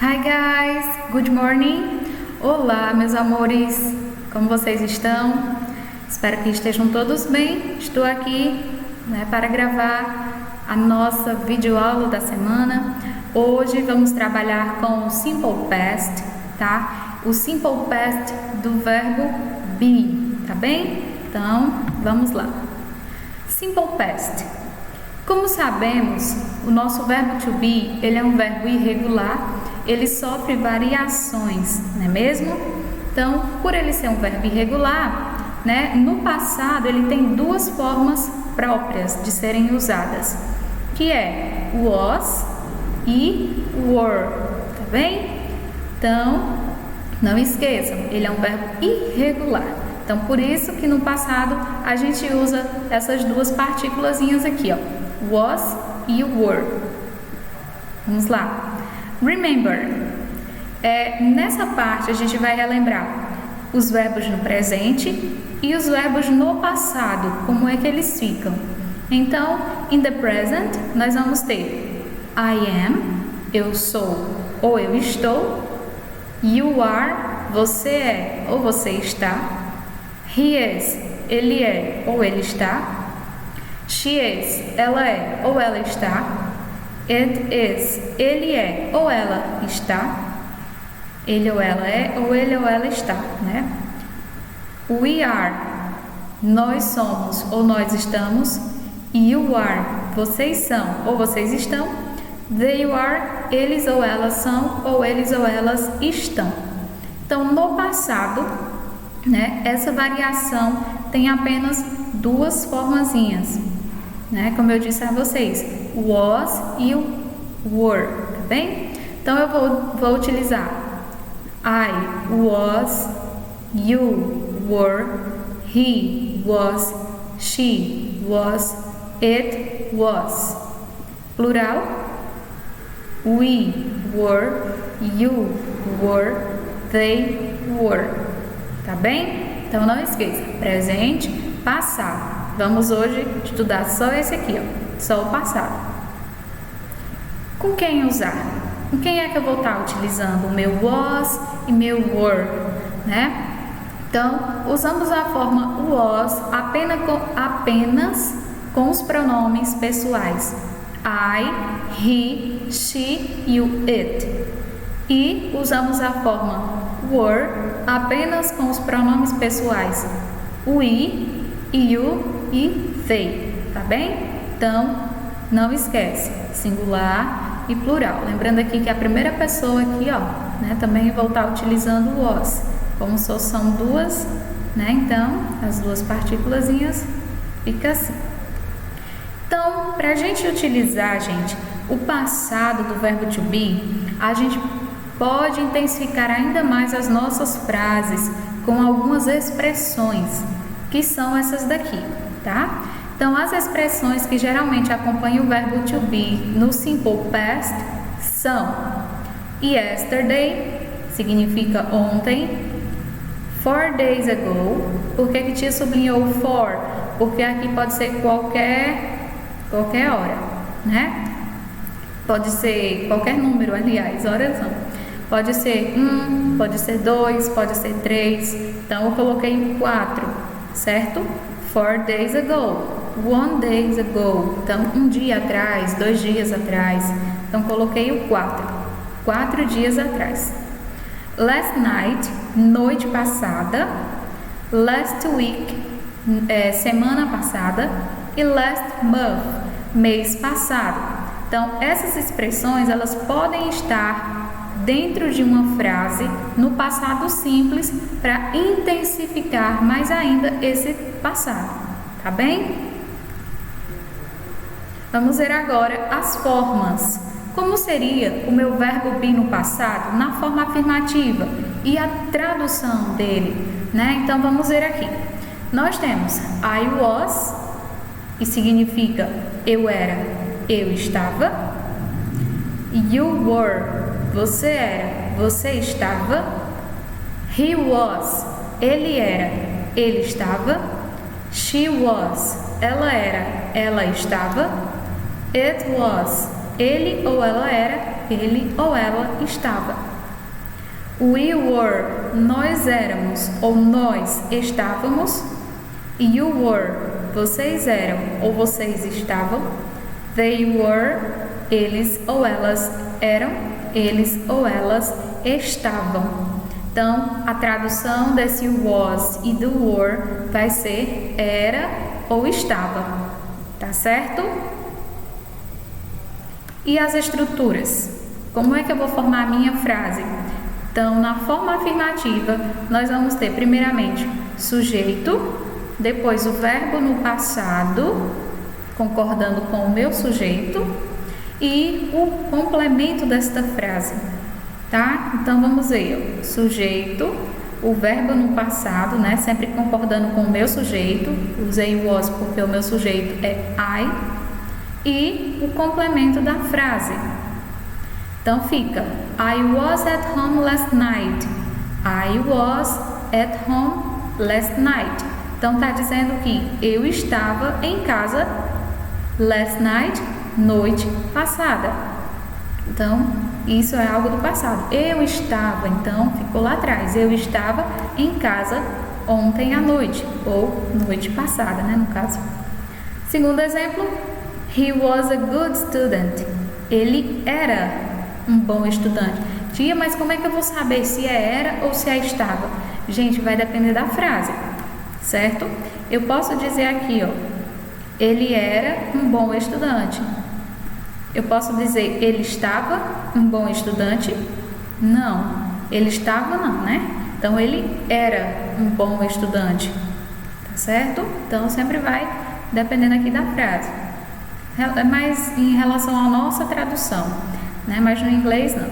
Hi guys, good morning. Olá, meus amores, como vocês estão? Espero que estejam todos bem. Estou aqui, para gravar a nossa videoaula da semana. Hoje vamos trabalhar com o Simple Past, tá? O Simple Past do verbo be, tá bem? Então, vamos lá. Simple Past. Como sabemos, o nosso verbo to be, ele é um verbo irregular, ele sofre variações, não é mesmo? Então, por ele ser um verbo irregular, no passado ele tem duas formas próprias de serem usadas, que é was e were, tá bem? Então, não esqueçam, ele é um verbo irregular. Então, por isso que no passado a gente usa essas duas partículazinhas aqui, ó, was e were. Vamos lá. Remember, nessa parte a gente vai relembrar os verbos no presente e os verbos no passado, como é que eles ficam. Então, in the present, nós vamos ter I am, eu sou ou eu estou, you are, você é ou você está, he is, ele é ou ele está, she is, ela é ou ela está, it is, ele é ou ela está, ele ou ela é ou ele ou ela está, We are, nós somos ou nós estamos, you are, vocês são ou vocês estão, they are, eles ou elas são ou eles ou elas estão. Então, no passado, essa variação tem apenas duas formazinhas, como eu disse a vocês, was e were, tá bem? Então eu vou utilizar I was, you were, he was, she was, it was. Plural, we were, you were, they were. Tá bem? Então não esqueça, presente, passado. Vamos hoje estudar só esse aqui, ó, só o passado. Com quem usar? Com quem é que eu vou estar utilizando o meu was e meu were, Então, usamos a forma was apenas com os pronomes pessoais I, he, she e o it. E usamos a forma were apenas com os pronomes pessoais we, you e they, tá bem? Então, não esquece, singular e plural. Lembrando aqui que a primeira pessoa aqui, ó, também vou estar utilizando o was. Como são duas, Então, as duas partículazinhas fica assim. Então, para a gente utilizar, gente, o passado do verbo to be, a gente pode intensificar ainda mais as nossas frases com algumas expressões, que são essas daqui, tá? Então, as expressões que geralmente acompanham o verbo to be no simple past são yesterday, significa ontem, 4 days ago. Por que tia sublinhou for? Porque aqui pode ser qualquer hora, Pode ser qualquer número, aliás, horas não. Pode ser 1, pode ser 2, pode ser 3. Então, eu coloquei 4, certo? 4 days ago, 1 day ago. Então, um dia atrás, 2 dias atrás. Então, coloquei o 4 dias atrás. Last night, noite passada. Last week, semana passada. E last month, mês passado. Então, essas expressões, elas podem estar dentro de uma frase no passado simples para intensificar mais ainda esse passado, tá bem? Vamos ver agora as formas. Como seria o meu verbo be no passado na forma afirmativa e a tradução dele, Então vamos ver aqui. Nós temos I was, que significa eu era, eu estava. You were, você era, você estava. He was, ele era, ele estava. She was, ela era, ela estava. It was, ele ou ela era, ele ou ela estava. We were, nós éramos ou nós estávamos. You were, vocês eram ou vocês estavam. They were, eles ou elas eram, eles ou elas estavam. Então, a tradução desse was e do were vai ser era ou estava, tá certo? E as estruturas? Como é que eu vou formar a minha frase? Então, na forma afirmativa, nós vamos ter primeiramente sujeito, depois o verbo no passado, concordando com o meu sujeito, e o complemento desta frase, tá? Então, vamos ver, sujeito, o verbo no passado, né? Sempre concordando com o meu sujeito, usei was porque o meu sujeito é I, e o complemento da frase. Então, fica, I was at home last night. I was at home last night. Então, tá dizendo que eu estava em casa last night, noite passada. Então, isso é algo do passado. Eu estava, então, ficou lá atrás. Eu estava em casa ontem à noite, ou noite passada, né, no caso. Segundo exemplo, he was a good student. Ele era um bom estudante. Tia, mas como é que eu vou saber se é era ou se é estava? Gente, vai depender da frase, certo? Eu posso dizer aqui, ó, ele era um bom estudante. Eu posso dizer, ele estava um bom estudante? Não. Ele estava não, né? Então, ele era um bom estudante. Tá certo? Então, sempre vai dependendo aqui da frase. Mas em relação à nossa tradução, né? Mas no inglês, não.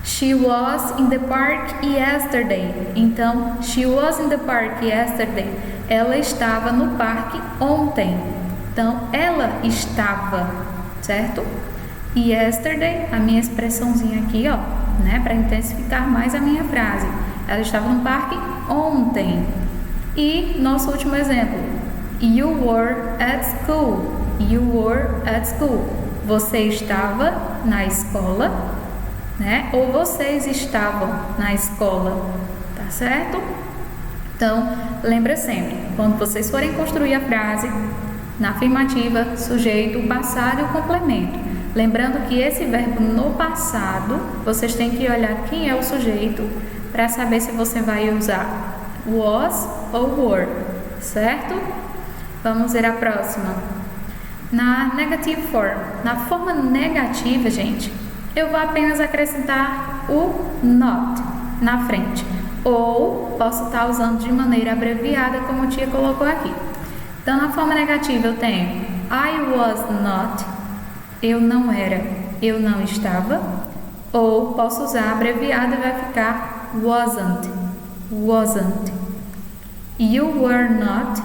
She was in the park yesterday. Então, she was in the park yesterday. Ela estava no parque ontem. Então, ela estava, certo? Yesterday, a minha expressãozinha aqui, ó, né, para intensificar mais a minha frase. Ela estava no parque ontem. E nosso último exemplo. You were at school. You were at school. Você estava na escola, né? Ou vocês estavam na escola, tá certo? Então, lembra sempre, quando vocês forem construir a frase, na afirmativa, sujeito, o passado e o complemento. Lembrando que esse verbo no passado, vocês têm que olhar quem é o sujeito para saber se você vai usar was ou were, certo? Vamos ver a próxima. Na negative form, na forma negativa, gente, eu vou apenas acrescentar o not na frente. Ou posso estar usando de maneira abreviada, como a tia colocou aqui. Então, na forma negativa eu tenho I was not, eu não era, eu não estava. Ou posso usar abreviado e vai ficar wasn't, wasn't. You were not,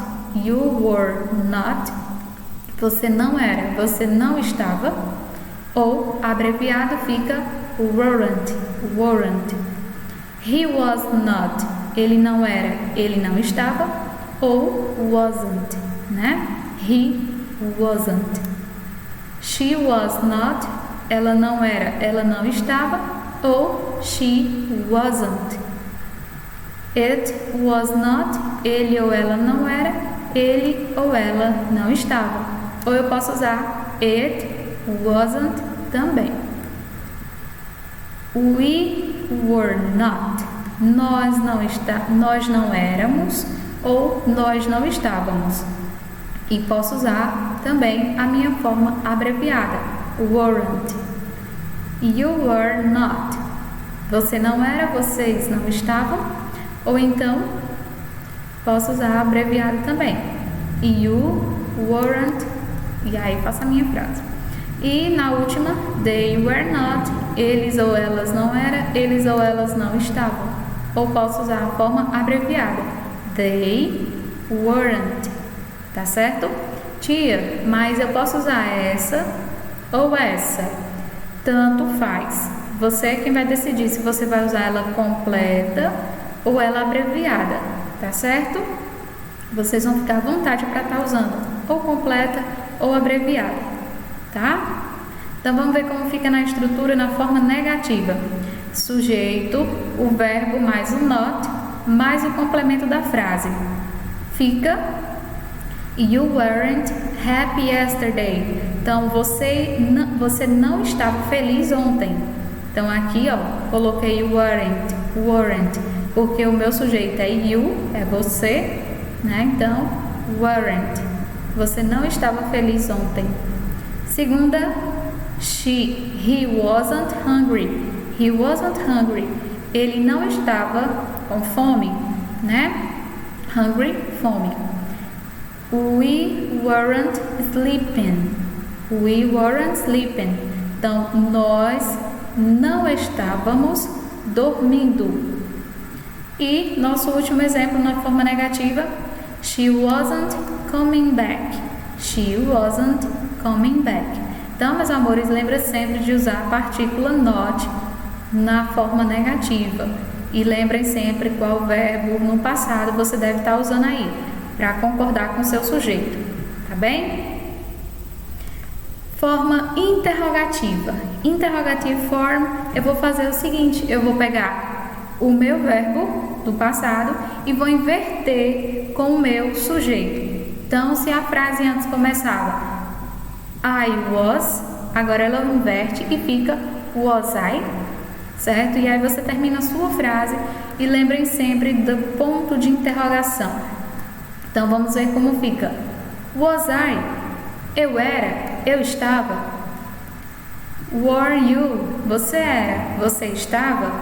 você não era, você não estava. Ou abreviado fica weren't. He was not, ele não era, ele não estava. Ou wasn't, né? He wasn't. She was not, ela não era, ela não estava. Ou she wasn't. It was not, ele ou ela não era, ele ou ela não estava. Ou eu posso usar it wasn't também. We were not, nós não éramos ou nós não estávamos. E posso usar também a minha forma abreviada, weren't. You were not, você não era, vocês não estavam. Ou então, posso usar abreviado também, you weren't, e aí faço a minha frase. E na última, they were not, eles ou elas não eram, eles ou elas não estavam. Ou posso usar a forma abreviada, they weren't, tá certo? Tia, mas eu posso usar essa ou essa? Tanto faz. Você é quem vai decidir se você vai usar ela completa ou ela abreviada, tá certo? Vocês vão ficar à vontade para estar usando ou completa ou abreviada, tá? Então vamos ver como fica na estrutura na forma negativa. Sujeito, o verbo mais o not, mais o complemento da frase. Fica You weren't happy yesterday. Então você não estava feliz ontem. Então aqui, ó, coloquei weren't, porque o meu sujeito é you, é você, né? Então, weren't. Você não estava feliz ontem. Segunda, he wasn't hungry. He wasn't hungry. Ele não estava com fome, né? Hungry, fome. We weren't sleeping. We weren't sleeping. Então, nós não estávamos dormindo. E nosso último exemplo na forma negativa, she wasn't coming back. She wasn't coming back. Então, meus amores, lembra sempre de usar a partícula not na forma negativa. E lembrem sempre qual verbo no passado você deve estar usando aí, para concordar com o seu sujeito, tá bem? Forma interrogativa. Interrogative form, eu vou fazer o seguinte, eu vou pegar o meu verbo do passado e vou inverter com o meu sujeito. Então, se a frase antes começava I was, agora ela inverte e fica was I, certo? E aí você termina a sua frase e lembrem sempre do ponto de interrogação. Então vamos ver como fica. Was I? Eu era, eu estava. Were you? Você era, você estava.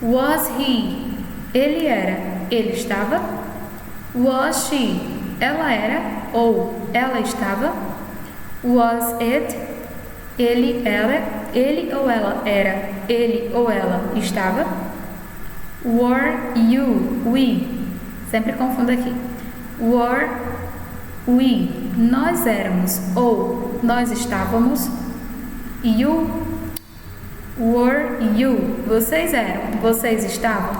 Was he? Ele era, ele estava. Was she? Ela era ou ela estava. Was it? Ele ou ela era, ele ou ela estava. Were you? We? Sempre confundo aqui. Were we? Nós éramos ou nós estávamos. You? Were you? Vocês eram, vocês estavam.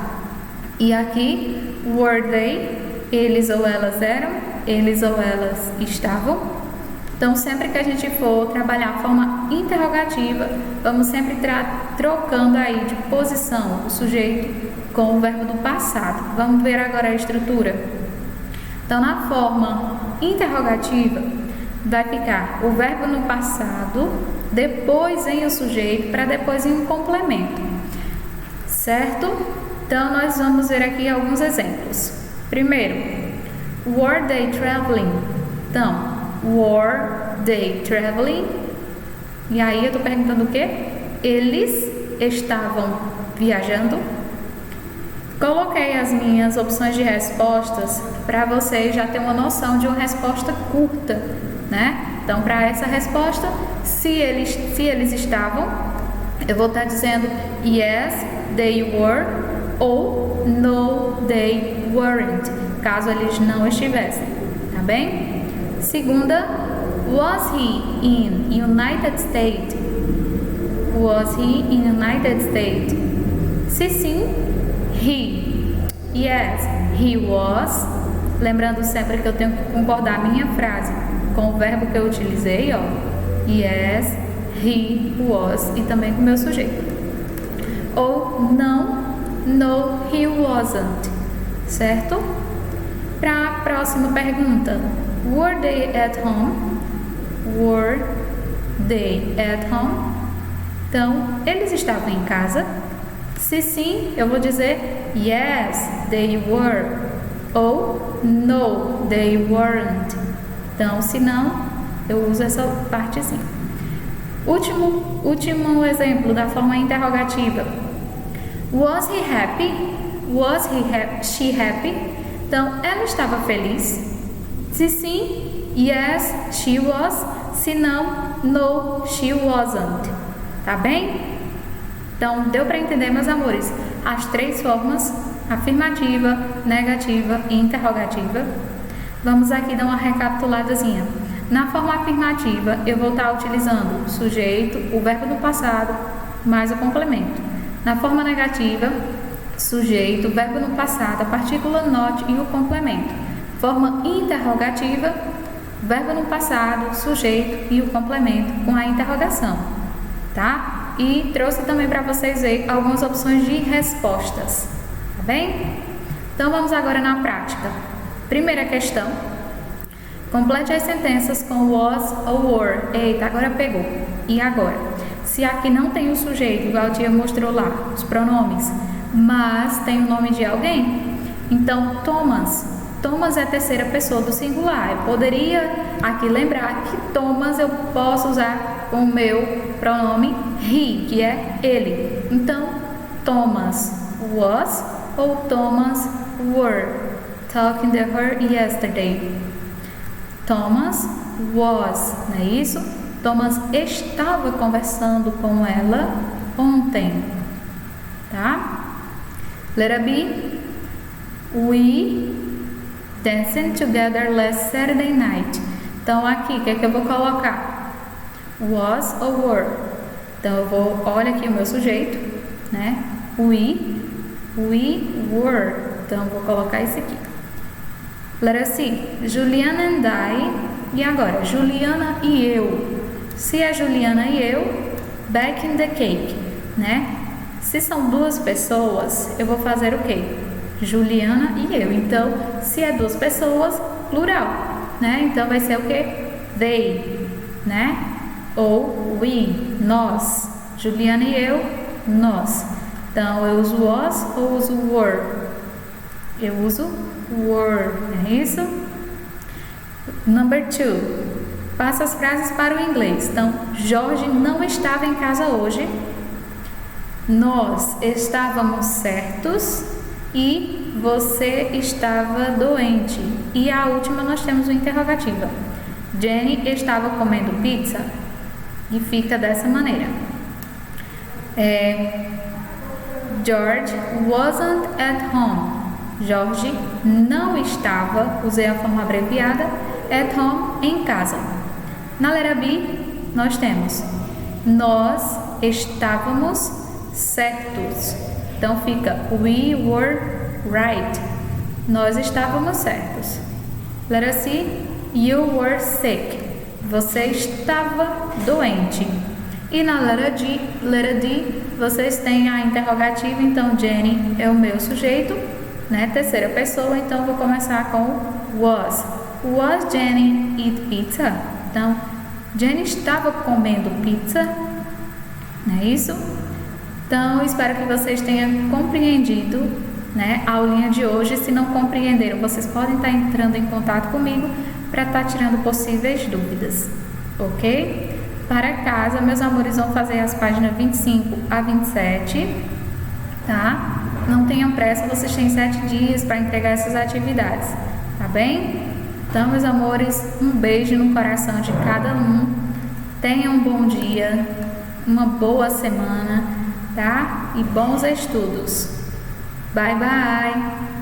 E aqui, were they? Eles ou elas eram, eles ou elas estavam. Então, sempre que a gente for trabalhar a forma interrogativa, vamos sempre trocando aí de posição o sujeito com o verbo do passado. Vamos ver agora a estrutura. Então, na forma interrogativa, vai ficar o verbo no passado, depois vem o sujeito, para depois vir um complemento. Certo? Então, nós vamos ver aqui alguns exemplos. Primeiro, were they traveling? Então, were they traveling? E aí eu estou perguntando o quê? Eles estavam viajando? Coloquei as minhas opções de respostas para vocês já ter uma noção de uma resposta curta, né? Então, para essa resposta, se eles estavam, eu vou estar dizendo yes, they were, ou no, they weren't, caso eles não estivessem, tá bem? Segunda, was he in United States? Was he in United States? Se sim, he. Yes, he was. Lembrando sempre que eu tenho que concordar a minha frase com o verbo que eu utilizei, ó. Yes, he was. E também com o meu sujeito. Ou não, no, he wasn't. Certo? Para a próxima pergunta. Were they at home? Were they at home? Então, eles estavam em casa? Se sim, eu vou dizer yes, they were. Ou no, they weren't. Então, se não, eu uso essa partezinha. Último exemplo da forma interrogativa. Was he happy? Was she happy? Então, ela estava feliz? Se sim, yes, she was. Se não, no, she wasn't. Tá bem? Então, deu para entender, meus amores, as três formas, afirmativa, negativa e interrogativa. Vamos aqui dar uma recapituladazinha. Na forma afirmativa, eu vou estar utilizando o sujeito, o verbo no passado, mais o complemento. Na forma negativa, sujeito, verbo no passado, a partícula not e o complemento. Forma interrogativa, verbo no passado, sujeito e o complemento com a interrogação, tá? E trouxe também para vocês verem algumas opções de respostas, tá bem? Então vamos agora na prática. Primeira questão. Complete as sentenças com was ou were. Eita, agora pegou. E agora? Se aqui não tem o sujeito, igual a tia mostrou lá, os pronomes, mas tem o nome de alguém, então Thomas. Thomas é a terceira pessoa do singular. Eu poderia aqui lembrar que Thomas eu posso usar o meu pronome he, que é ele. Então, Thomas was ou Thomas were talking to her yesterday. Thomas was, não é isso? Thomas estava conversando com ela ontem, tá? Letra B. We dancing together last Saturday night. Então aqui, o que é que eu vou colocar? Was ou were? Então eu vou, olha aqui o meu sujeito, né? We were. Então eu vou colocar esse aqui. Letra C. Juliana and I. E agora, Juliana e eu. Se é Juliana e eu, back in the cake, né? Se são duas pessoas, eu vou fazer o quê? Juliana e eu. Então, se é duas pessoas, plural, né? Então vai ser o quê? They, né? Ou we, nós. Juliana e eu, nós. Então, eu uso was ou uso were? Eu uso were, não é isso? Number 2. Passa as frases para o inglês. Então, Jorge não estava em casa hoje. Nós estávamos certos e você estava doente. E a última nós temos o interrogativo. Jenny estava comendo pizza. E fica dessa maneira. George wasn't at home. Jorge não estava, usei a forma abreviada, at home, em casa. Na letra B, nós temos nós estávamos certos. Então fica we were right. Nós estávamos certos. Letra C, you were sick. Você estava doente. E na letra D, vocês têm a interrogativa. Então Jenny é o meu sujeito, né? Terceira pessoa. Então vou começar com was. Was Jenny eat pizza? Então, Jenny estava comendo pizza, não é isso? Então, espero que vocês tenham compreendido, né, a aulinha de hoje. Se não compreenderam, vocês podem estar entrando em contato comigo para estar tirando possíveis dúvidas, ok? Para casa, meus amores, vão fazer as páginas 25 a 27, tá? Não tenham pressa, vocês têm 7 dias para entregar essas atividades, tá bem? Então, meus amores, um beijo no coração de cada um. Tenham um bom dia, uma boa semana, tá? E bons estudos. Bye, bye!